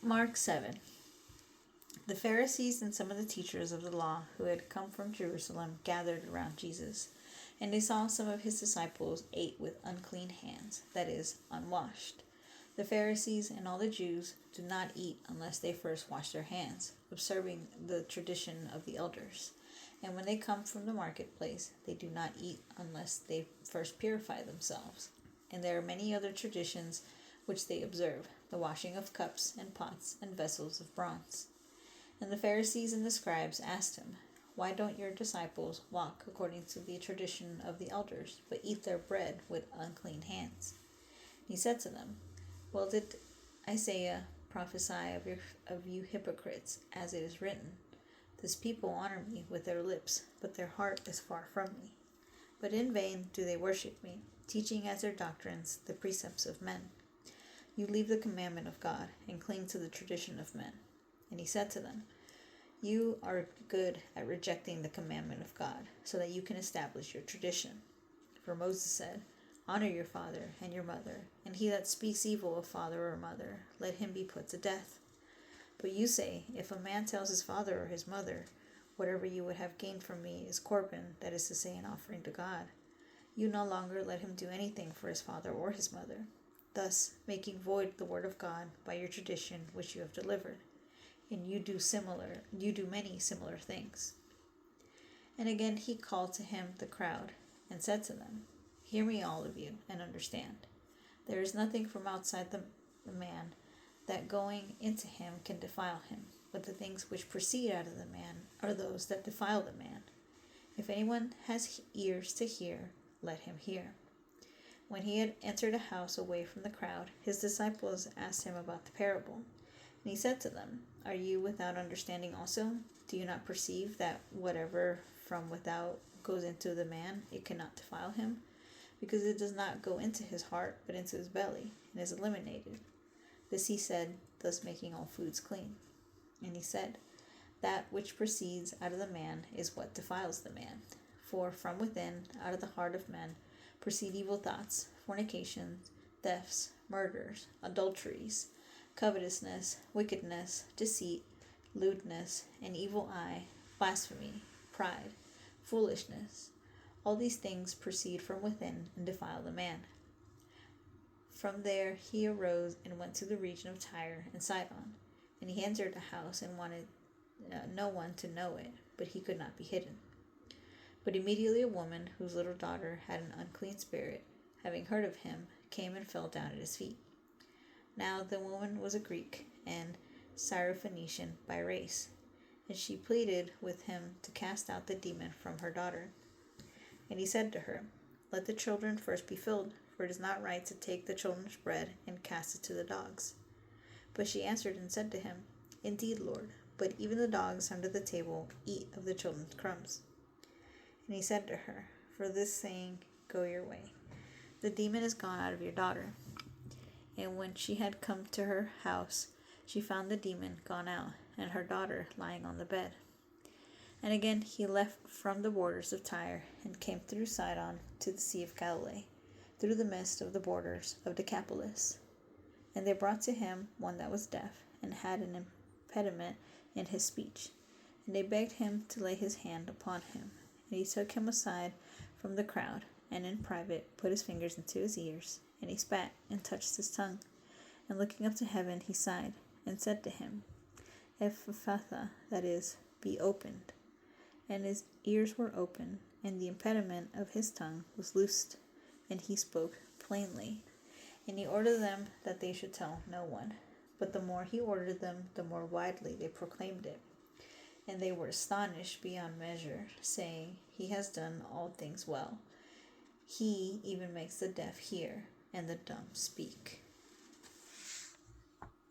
Mark 7. The Pharisees and some of the teachers of the law who had come from Jerusalem gathered around Jesus, and they saw some of his disciples ate with unclean hands, that is, unwashed. The Pharisees and all the Jews do not eat unless they first wash their hands, observing the tradition of the elders. And when they come from the marketplace, they do not eat unless they first purify themselves. And there are many other traditions which they observe, the washing of cups and pots and vessels of bronze. And the Pharisees and the scribes asked him, "Why don't your disciples walk according to the tradition of the elders, but eat their bread with unclean hands?" He said to them, "Well did Isaiah prophesy of you hypocrites, as it is written, 'This people honor me with their lips, but their heart is far from me. But in vain do they worship me, teaching as their doctrines the precepts of men. You leave the commandment of God and cling to the tradition of men." And he said to them, "You are good at rejecting the commandment of God, so that you can establish your tradition. For Moses said, 'Honor your father and your mother, and he that speaks evil of father or mother, let him be put to death.' But you say, if a man tells his father or his mother, 'Whatever you would have gained from me is Corban,' that is to say, an offering to God, you no longer let him do anything for his father or his mother, thus making void the word of God by your tradition which you have delivered. And you do many similar things." And again he called to him the crowd, and said to them, "Hear me all of you, and understand. There is nothing from outside the man that going into him can defile him, but the things which proceed out of the man are those that defile the man. If anyone has ears to hear, let him hear." When he had entered a house away from the crowd, his disciples asked him about the parable. And he said to them, "Are you without understanding also? Do you not perceive that whatever from without goes into the man, it cannot defile him? Because it does not go into his heart, but into his belly, and is eliminated." This he said, thus making all foods clean. And he said, "That which proceeds out of the man is what defiles the man. For from within, out of the heart of men, proceed evil thoughts, fornications, thefts, murders, adulteries, covetousness, wickedness, deceit, lewdness, an evil eye, blasphemy, pride, foolishness. All these things proceed from within and defile the man." From there he arose and went to the region of Tyre and Sidon. And he entered a house and wanted no one to know it, but he could not be hidden. But immediately a woman whose little daughter had an unclean spirit, having heard of him, came and fell down at his feet. Now the woman was a Greek and Syrophoenician by race, and she pleaded with him to cast out the demon from her daughter. And he said to her, "Let the children first be filled, for it is not right to take the children's bread and cast it to the dogs." But she answered and said to him, "Indeed, Lord, but even the dogs under the table eat of the children's crumbs." And he said to her, "For this saying, go your way. The demon is gone out of your daughter." And when she had come to her house, she found the demon gone out, and her daughter lying on the bed. And again he left from the borders of Tyre, and came through Sidon to the Sea of Galilee, through the midst of the borders of Decapolis. And they brought to him one that was deaf, and had an impediment in his speech. And they begged him to lay his hand upon him. And he took him aside from the crowd, and in private put his fingers into his ears, and he spat and touched his tongue. And looking up to heaven, he sighed, and said to him, "Ephphatha," that is, "be opened." And his ears were opened, and the impediment of his tongue was loosed, and he spoke plainly. And he ordered them that they should tell no one. But the more he ordered them, the more widely they proclaimed it. And they were astonished beyond measure, saying, "He has done all things well. He even makes the deaf hear and the dumb speak."